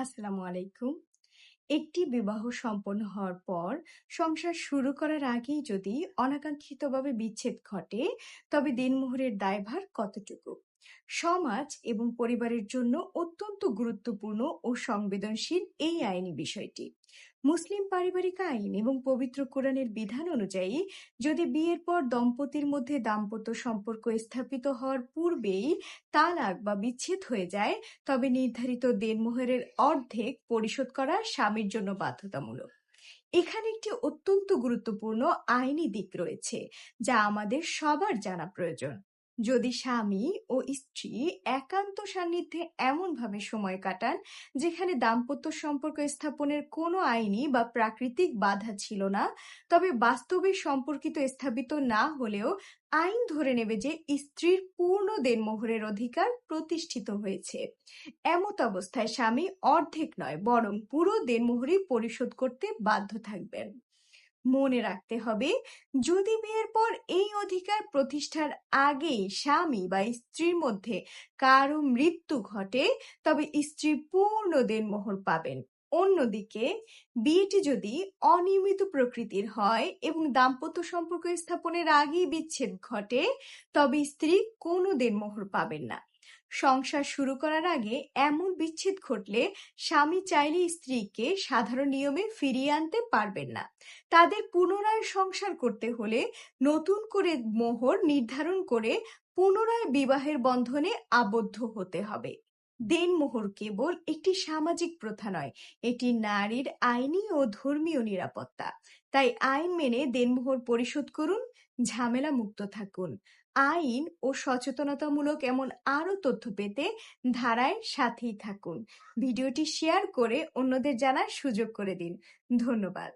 আসসালামু আলাইকুম। একটি বিবাহ সম্পন্ন হওয়ার পর সংসার শুরু করার আগেই যদি অনাকাঙ্ক্ষিতভাবে বিচ্ছেদ ঘটে, তবে দিনমোহরের দায়ভার কতটুকু? সমাজ এবং পরিবারের জন্য অত্যন্ত গুরুত্বপূর্ণ ও সংবেদনশীল এই আইনি বিষয়টি। মুসলিম পারিবারিক আইন এবং পবিত্র কোরআনের বিধান অনুযায়ী যদি বিয়ের পর দম্পতির মধ্যে দাম্পত্য সম্পর্ক স্থাপিত হওয়ার পূর্বেই তালাক বা বিচ্ছেদ হয়ে যায়, তবে নির্ধারিত দেনমোহরের অর্ধেক পরিশোধ করা স্বামীর জন্য বাধ্যতামূলক। এখানে একটি অত্যন্ত গুরুত্বপূর্ণ আইনি দিক রয়েছে, যা আমাদের সবার জানা প্রয়োজন। যদি স্বামী ও স্ত্রী একান্ত সান্নিধ্যে এমনভাবে সময় কাটান যেখানে দাম্পত্য সম্পর্ক স্থাপনের কোনো আইনি বা প্রাকৃতিক বাধা ছিল না, তবে বাস্তবে সম্পর্কিত স্থাপিত না হলেও আইন ধরে নেবে যে স্ত্রীর পূর্ণ দেনমোহরের অধিকার প্রতিষ্ঠিত হয়েছে। এমত অবস্থায় স্বামী অর্ধেক নয়, বরং পুরো দেনমোহরই পরিশোধ করতে বাধ্য থাকবেন। মনে রাখতে হবে, যদি বিয়ের পর এই অধিকার প্রতিষ্ঠার আগেই স্বামী বা স্ত্রীর মধ্যে কারো মৃত্যু ঘটে, তবে স্ত্রী পূর্ণ দেনমোহর পাবেন। অন্যদিকে বিয়েটি যদি অনিয়মিত প্রকৃতির হয় এবং দাম্পত্য সম্পর্ক স্থাপনের আগেই বিচ্ছেদ ঘটে, তবে স্ত্রী কোনো দেনমোহর পাবেন না। সংসার শুরু করার আগে এমন বিচ্ছেদ ঘটলে স্বামী চাইলে স্ত্রীকে সাধারণ নিয়মে ফিরিয়ে আনতে পারবেন না। তাদের পুনরায় সংসার করতে হলে নতুন করে মোহর নির্ধারণ করে পুনরায় বিবাহের বন্ধনে আবদ্ধ হতে হবে। দেনমোহর কেবল একটি সামাজিক প্রথা নয়, এটি নারীর আইনি ও ধর্মীয় নিরাপত্তা। তাই আইন মেনে দেনমোহর পরিশোধ করুন, ঝামেলা মুক্ত থাকুন। আইন ও সচেতনতামূলক এমন আরো তথ্য পেতে ধারায় সাথেই থাকুন। ভিডিওটি শেয়ার করে অন্যদের জানার সুযোগ করে দিন। ধন্যবাদ।